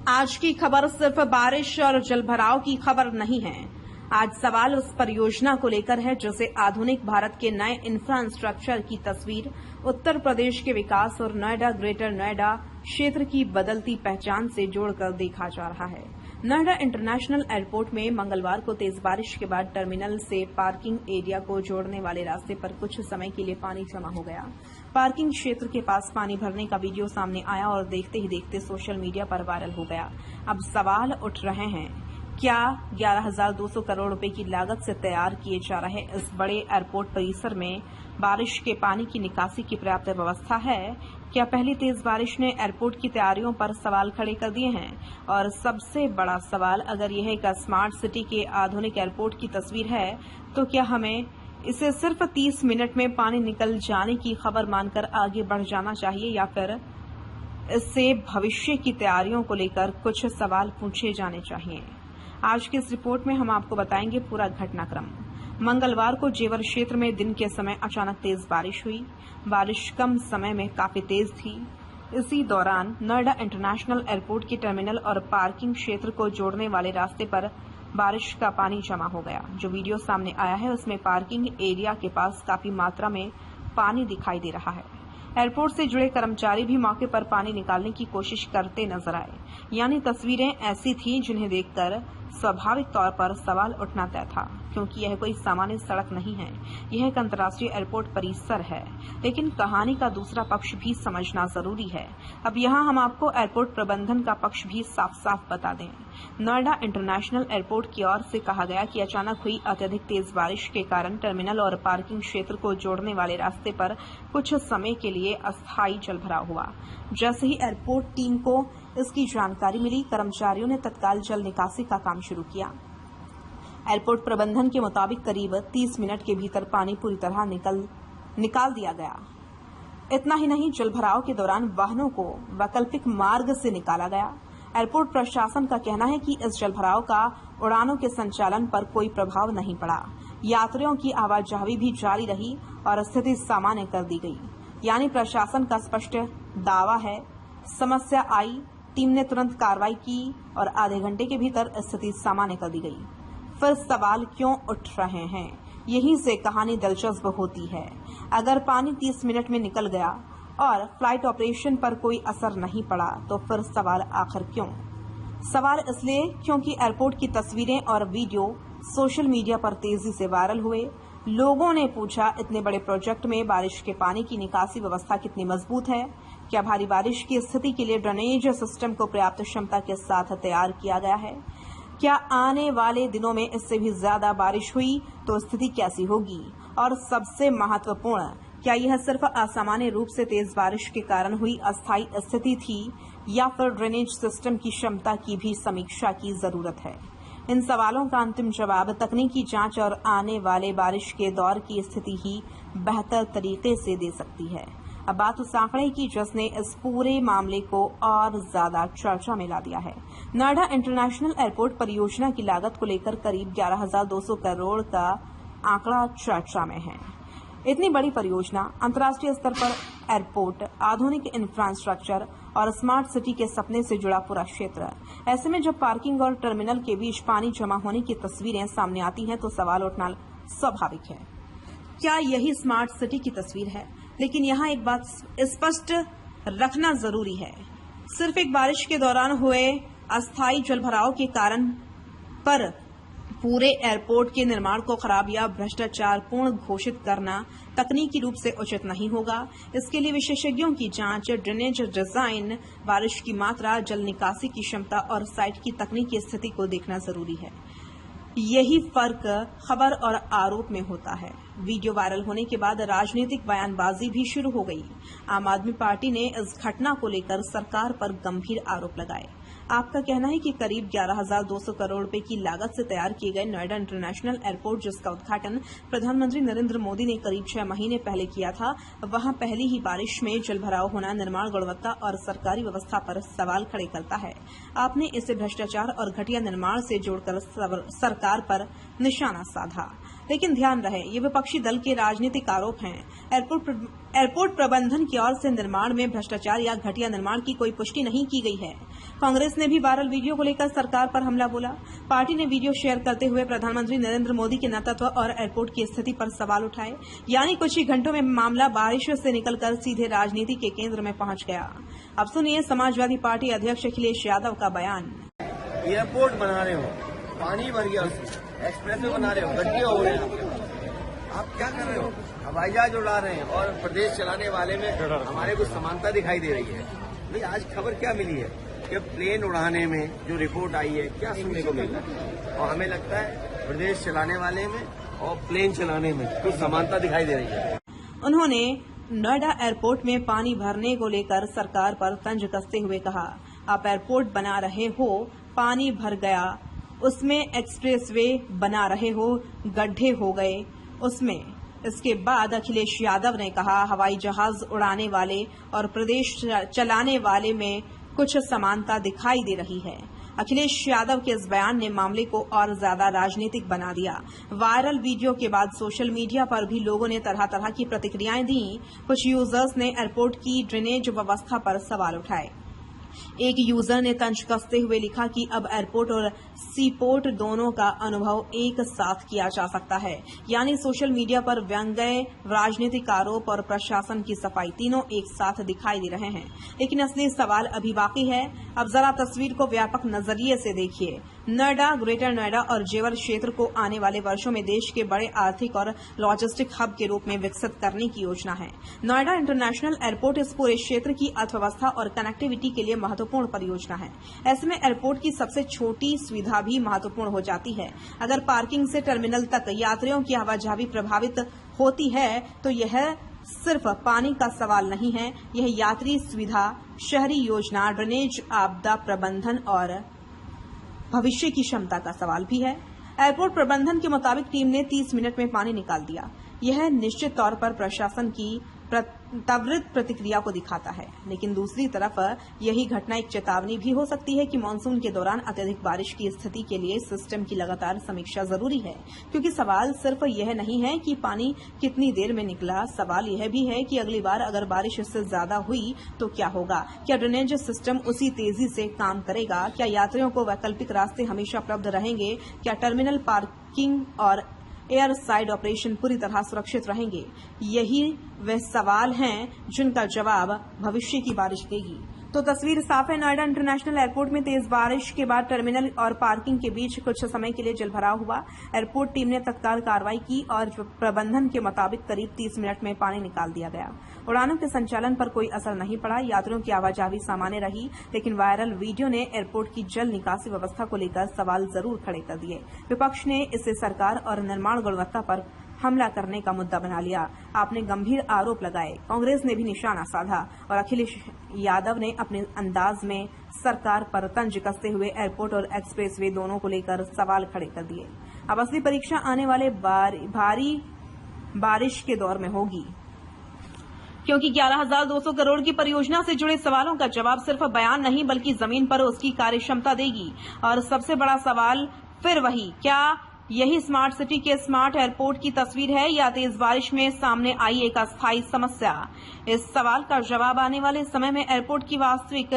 आज की खबर सिर्फ बारिश और जलभराव की खबर नहीं है। आज सवाल उस परियोजना को लेकर है जिसे आधुनिक भारत के नए इंफ्रास्ट्रक्चर की तस्वीर, उत्तर प्रदेश के विकास और नोएडा ग्रेटर नोएडा क्षेत्र की बदलती पहचान से जोड़कर देखा जा रहा है। नोएडा इंटरनेशनल एयरपोर्ट में मंगलवार को तेज बारिश के बाद टर्मिनल से पार्किंग एरिया को जोड़ने वाले रास्ते पर कुछ समय के लिए पानी जमा हो गया। पार्किंग क्षेत्र के पास पानी भरने का वीडियो सामने आया और देखते ही देखते सोशल मीडिया पर वायरल हो गया। अब सवाल उठ रहे हैं, क्या 11,200 करोड़ रुपए की लागत से तैयार किए जा रहे इस बड़े एयरपोर्ट परिसर में बारिश के पानी की निकासी की पर्याप्त व्यवस्था है? क्या पहली तेज बारिश ने एयरपोर्ट की तैयारियों पर सवाल खड़े कर दिए हैं? और सबसे बड़ा सवाल, अगर यह एक स्मार्ट सिटी के आधुनिक एयरपोर्ट की तस्वीर है तो क्या हमें इसे सिर्फ 30 मिनट में पानी निकल जाने की खबर मानकर आगे बढ़ जाना चाहिए या फिर इससे भविष्य की तैयारियों को लेकर कुछ सवाल पूछे जाने चाहिए? आज की इस रिपोर्ट में हम आपको बताएंगे पूरा घटनाक्रम। मंगलवार को जेवर क्षेत्र में दिन के समय अचानक तेज बारिश हुई। बारिश कम समय में काफी तेज थी। इसी दौरान नोएडा इंटरनेशनल एयरपोर्ट के टर्मिनल और पार्किंग क्षेत्र को जोड़ने वाले रास्ते पर बारिश का पानी जमा हो गया। जो वीडियो सामने आया है उसमें पार्किंग एरिया के पास काफी मात्रा में पानी दिखाई दे रहा है। एयरपोर्ट से जुड़े कर्मचारी भी मौके पर पानी निकालने की कोशिश करते नजर आए। यानी तस्वीरें ऐसी थीं जिन्हें देखकर स्वाभाविक तौर पर सवाल उठना तय था, क्योंकि यह कोई सामान्य सड़क नहीं है, यह एक अंतर्राष्ट्रीय एयरपोर्ट परिसर है। लेकिन कहानी का दूसरा पक्ष भी समझना जरूरी है। अब यहाँ हम आपको एयरपोर्ट प्रबंधन का पक्ष भी साफ साफ बता दें। नोएडा इंटरनेशनल एयरपोर्ट की ओर से कहा गया कि अचानक हुई अत्यधिक तेज बारिश के कारण टर्मिनल और पार्किंग क्षेत्र को जोड़ने वाले रास्ते पर कुछ समय के लिए अस्थायी जलभराव हुआ। जैसे ही एयरपोर्ट टीम को इसकी जानकारी मिली, कर्मचारियों ने तत्काल जल निकासी का काम शुरू किया। एयरपोर्ट प्रबंधन के मुताबिक करीब 30 मिनट के भीतर पानी पूरी तरह निकाल दिया गया। इतना ही नहीं, जलभराव के दौरान वाहनों को वैकल्पिक मार्ग से निकाला गया। एयरपोर्ट प्रशासन का कहना है कि इस जलभराव का उड़ानों के संचालन पर कोई प्रभाव नहीं पड़ा। यात्रियों की आवाजाही भी जारी रही और स्थिति सामान्य कर दी गई। यानी प्रशासन का स्पष्ट दावा है, समस्या आई, टीम ने तुरंत कार्रवाई की और आधे घंटे के भीतर स्थिति सामान्य कर दी गई। फिर सवाल क्यों उठ रहे हैं? यहीं से कहानी दिलचस्प होती है। अगर पानी 30 मिनट में निकल गया और फ्लाइट ऑपरेशन पर कोई असर नहीं पड़ा तो फिर सवाल आखिर क्यों? सवाल इसलिए क्योंकि एयरपोर्ट की तस्वीरें और वीडियो सोशल मीडिया पर तेजी से वायरल हुए। लोगों ने पूछा, इतने बड़े प्रोजेक्ट में बारिश के पानी की निकासी व्यवस्था कितनी मजबूत है? क्या भारी बारिश की स्थिति के लिए ड्रेनेज सिस्टम को पर्याप्त क्षमता के साथ तैयार किया गया है? क्या आने वाले दिनों में इससे भी ज्यादा बारिश हुई तो स्थिति कैसी होगी? और सबसे महत्वपूर्ण, क्या यह सिर्फ असामान्य रूप से तेज बारिश के कारण हुई अस्थायी स्थिति थी या फिर ड्रेनेज सिस्टम की क्षमता की भी समीक्षा की जरूरत है? इन सवालों का अंतिम जवाब तकनीकी जांच और आने वाले बारिश के दौर की स्थिति ही बेहतर तरीके से दे सकती है। अब बात उस आंकड़े की जिसने इस पूरे मामले को और ज्यादा चर्चा में ला दिया है। नोएडा इंटरनेशनल एयरपोर्ट परियोजना की लागत को लेकर करीब 11,200 करोड़ का आंकड़ा चर्चा में है। इतनी बड़ी परियोजना, अंतर्राष्ट्रीय स्तर पर एयरपोर्ट, आधुनिक इंफ्रास्ट्रक्चर और स्मार्ट सिटी के सपने से जुड़ा पूरा क्षेत्र। ऐसे में जब पार्किंग और टर्मिनल के बीच पानी जमा होने की तस्वीरें सामने आती हैं तो सवाल उठना स्वाभाविक है। क्या यही स्मार्ट सिटी की तस्वीर है? लेकिन यहाँ एक बात स्पष्ट रखना जरूरी है, सिर्फ एक बारिश के दौरान हुए अस्थायी जलभराव के कारण पर पूरे एयरपोर्ट के निर्माण को खराब या भ्रष्टाचारपूर्ण घोषित करना तकनीकी रूप से उचित नहीं होगा। इसके लिए विशेषज्ञों की जांच, ड्रेनेज डिजाइन, बारिश की मात्रा, जल निकासी की क्षमता और साइट की तकनीकी स्थिति को देखना जरूरी है। यही फर्क खबर और आरोप में होता है। वीडियो वायरल होने के बाद राजनीतिक बयानबाजी भी शुरू हो गई। आम आदमी पार्टी ने इस घटना को लेकर सरकार पर गंभीर आरोप लगाए। आपका कहना है कि करीब 11,200 करोड़ रुपए की लागत से तैयार किए गए नोएडा इंटरनेशनल एयरपोर्ट, जिसका उद्घाटन प्रधानमंत्री नरेंद्र मोदी ने करीब 6 महीने पहले किया था, वहां पहली ही बारिश में जलभराव होना निर्माण गुणवत्ता और सरकारी व्यवस्था पर सवाल खड़े करता है। आपने इसे भ्रष्टाचार और घटिया निर्माण से जोड़कर सरकार पर निशाना साधा। लेकिन ध्यान रहे ये विपक्षी दल के राजनीतिक आरोप हैं। एयरपोर्ट प्रबंधन की ओर से निर्माण में भ्रष्टाचार या घटिया निर्माण की कोई पुष्टि नहीं की गई है। कांग्रेस ने भी वायरल वीडियो को लेकर सरकार पर हमला बोला। पार्टी ने वीडियो शेयर करते हुए प्रधानमंत्री नरेंद्र मोदी के नेतृत्व और एयरपोर्ट की स्थिति पर सवाल उठाए। यानी कुछ ही घंटों में मामला बारिश से निकलकर सीधे राजनीति के केंद्र में पहुंच गया। अब सुनिए समाजवादी पार्टी अध्यक्ष अखिलेश यादव का बयान। एयरपोर्ट बना रहे हो, पानी भर गया, एक्सप्रेसवे बना रहे हो, गड्ढे हो रहे हैं, आप क्या कर रहे हो? हवाई जहाज उड़ा रहे हैं और प्रदेश चलाने वाले में हमारे कुछ समानता दिखाई दे रही है। भाई आज खबर क्या मिली है कि प्लेन उड़ाने में जो रिपोर्ट आई है क्या सुनने को मिल रहा है, और हमें लगता है प्रदेश चलाने वाले में और प्लेन चलाने में कुछ समानता दिखाई दे रही है। उन्होंने नोएडा एयरपोर्ट में पानी भरने को लेकर सरकार पर तंज कसते हुए कहा, आप एयरपोर्ट बना रहे हो, पानी भर गया, उसमें एक्सप्रेसवे बना रहे हो, गड्ढे हो गए उसमें। इसके बाद अखिलेश यादव ने कहा, हवाई जहाज उड़ाने वाले और प्रदेश चलाने वाले में कुछ समानता दिखाई दे रही है। अखिलेश यादव के इस बयान ने मामले को और ज्यादा राजनीतिक बना दिया। वायरल वीडियो के बाद सोशल मीडिया पर भी लोगों ने तरह तरह की प्रतिक्रियाएं दी। कुछ यूजर्स ने एयरपोर्ट की ड्रेनेज व्यवस्था पर सवाल उठाए। एक यूजर ने तंज कसते हुए लिखा कि अब एयरपोर्ट और सीपोर्ट दोनों का अनुभव एक साथ किया जा सकता है। यानी सोशल मीडिया पर व्यंग्य, राजनीतिक आरोप और प्रशासन की सफाई तीनों एक साथ दिखाई दे रहे हैं। लेकिन असली सवाल अभी बाकी है। अब जरा तस्वीर को व्यापक नजरिए से देखिए। नोएडा, ग्रेटर नोएडा और जेवर क्षेत्र को आने वाले वर्षों में देश के बड़े आर्थिक और लॉजिस्टिक हब के रूप में विकसित करने की योजना है। नोएडा इंटरनेशनल एयरपोर्ट इस पूरे क्षेत्र की अर्थव्यवस्था और कनेक्टिविटी के लिए महत्वपूर्ण परियोजना है। ऐसे में एयरपोर्ट की सबसे छोटी सुविधा भी महत्वपूर्ण हो जाती है। अगर पार्किंग से टर्मिनल तक यात्रियों की आवाजाही प्रभावित होती है तो यह सिर्फ पानी का सवाल नहीं है, यह यात्री सुविधा, शहरी योजना, ड्रेनेज, आपदा प्रबंधन और भविष्य की क्षमता का सवाल भी है। एयरपोर्ट प्रबंधन के मुताबिक टीम ने 30 मिनट में पानी निकाल दिया। यह निश्चित तौर पर प्रशासन की त्वरित प्रतिक्रिया को दिखाता है, लेकिन दूसरी तरफ यही घटना एक चेतावनी भी हो सकती है कि मानसून के दौरान अत्यधिक बारिश की स्थिति के लिए सिस्टम की लगातार समीक्षा जरूरी है। क्योंकि सवाल सिर्फ यह नहीं है कि पानी कितनी देर में निकला, सवाल यह भी है कि अगली बार अगर बारिश इससे ज्यादा हुई तो क्या होगा? क्या ड्रेनेज सिस्टम उसी तेजी से काम करेगा? क्या यात्रियों को वैकल्पिक रास्ते हमेशा उपलब्ध रहेंगे? क्या टर्मिनल पार्किंग और एयर साइड ऑपरेशन पूरी तरह सुरक्षित रहेंगे? यही वे सवाल हैं जिनका जवाब भविष्य की बारिश देगी। तो तस्वीर साफ है। नोएडा इंटरनेशनल एयरपोर्ट में तेज बारिश के बाद टर्मिनल और पार्किंग के बीच कुछ समय के लिए जलभराव हुआ। एयरपोर्ट टीम ने तत्काल कार्रवाई की और प्रबंधन के मुताबिक करीब 30 मिनट में पानी निकाल दिया गया। उड़ानों के संचालन पर कोई असर नहीं पड़ा, यात्रियों की आवाजाही सामान्य रही। लेकिन वायरल वीडियो ने एयरपोर्ट की जल निकासी व्यवस्था को लेकर सवाल जरूर खड़े कर दिए। विपक्ष ने इसे सरकार और निर्माण गुणवत्ता पर हमला करने का मुद्दा बना लिया। आपने गंभीर आरोप लगाए, कांग्रेस ने भी निशाना साधा और अखिलेश यादव ने अपने अंदाज में सरकार पर तंज कसते हुए एयरपोर्ट और एक्सप्रेसवे दोनों को लेकर सवाल खड़े कर दिए। अब असली परीक्षा आने वाले भारी बारिश के दौर में होगी, क्योंकि 11,200 करोड़ की परियोजना से जुड़े सवालों का जवाब सिर्फ बयान नहीं बल्कि जमीन पर उसकी कार्यक्षमता देगी। और सबसे बड़ा सवाल फिर वही, क्या यही स्मार्ट सिटी के स्मार्ट एयरपोर्ट की तस्वीर है या तेज बारिश में सामने आई एक अस्थायी समस्या? इस सवाल का जवाब आने वाले समय में एयरपोर्ट की वास्तविक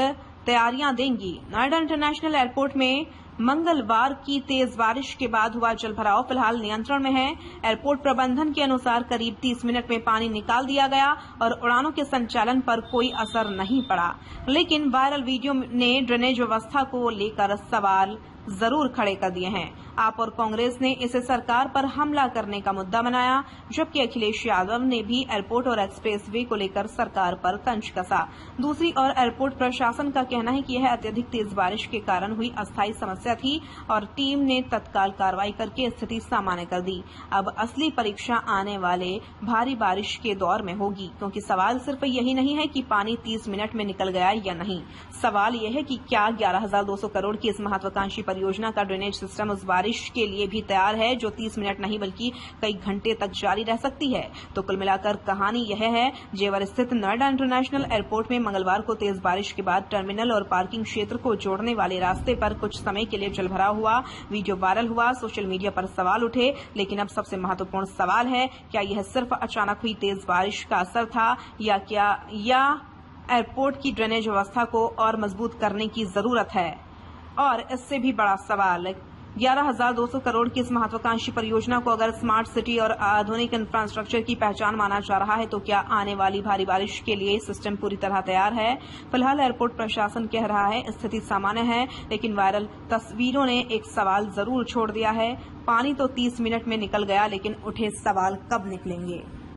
तैयारियां देंगी। नोएडा इंटरनेशनल एयरपोर्ट में मंगलवार की तेज बारिश के बाद हुआ जलभराव फिलहाल नियंत्रण में है। एयरपोर्ट प्रबंधन के अनुसार करीब 30 मिनट में पानी निकाल दिया गया और उड़ानों के संचालन पर कोई असर नहीं पड़ा। लेकिन वायरल वीडियो ने ड्रेनेज व्यवस्था को लेकर सवाल जरूर खड़े कर दिए हैं। आप और कांग्रेस ने इसे सरकार पर हमला करने का मुद्दा बनाया, जबकि अखिलेश यादव ने भी एयरपोर्ट और एक्सप्रेसवे को लेकर सरकार पर तंज कसा। दूसरी ओर एयरपोर्ट प्रशासन का कहना है कि यह अत्यधिक तेज बारिश के कारण हुई अस्थायी समस्या थी और टीम ने तत्काल कार्रवाई करके स्थिति सामान्य कर दी। अब असली परीक्षा आने वाले भारी बारिश के दौर में होगी, क्योंकि सवाल सिर्फ यही नहीं है कि पानी 30 मिनट में निकल गया या नहीं। सवाल यह है कि क्या 11,200 करोड़ की इस महत्वाकांक्षी परियोजना का ड्रेनेज सिस्टम उस बारिश के लिए भी तैयार है जो 30 मिनट नहीं बल्कि कई घंटे तक जारी रह सकती है। तो कुल मिलाकर कहानी यह है, जेवर स्थित नोएडा इंटरनेशनल एयरपोर्ट में मंगलवार को तेज बारिश के बाद टर्मिनल और पार्किंग क्षेत्र को जोड़ने वाले रास्ते पर कुछ समय के लिए जलभराव हुआ, वीडियो वायरल हुआ, सोशल मीडिया पर सवाल उठे। लेकिन अब सबसे महत्वपूर्ण सवाल है, क्या यह सिर्फ अचानक हुई तेज बारिश का असर था या एयरपोर्ट की ड्रेनेज व्यवस्था को और मजबूत करने की जरूरत है? और इससे भी बड़ा सवाल, 11,200 करोड़ की इस महत्वाकांक्षी परियोजना को अगर स्मार्ट सिटी और आधुनिक इंफ्रास्ट्रक्चर की पहचान माना जा रहा है, तो क्या आने वाली भारी बारिश के लिए सिस्टम पूरी तरह तैयार है? फिलहाल एयरपोर्ट प्रशासन कह रहा है स्थिति सामान्य है, लेकिन वायरल तस्वीरों ने एक सवाल जरूर छोड़ दिया है। पानी तो 30 मिनट में निकल गया, लेकिन उठे सवाल कब निकलेंगे?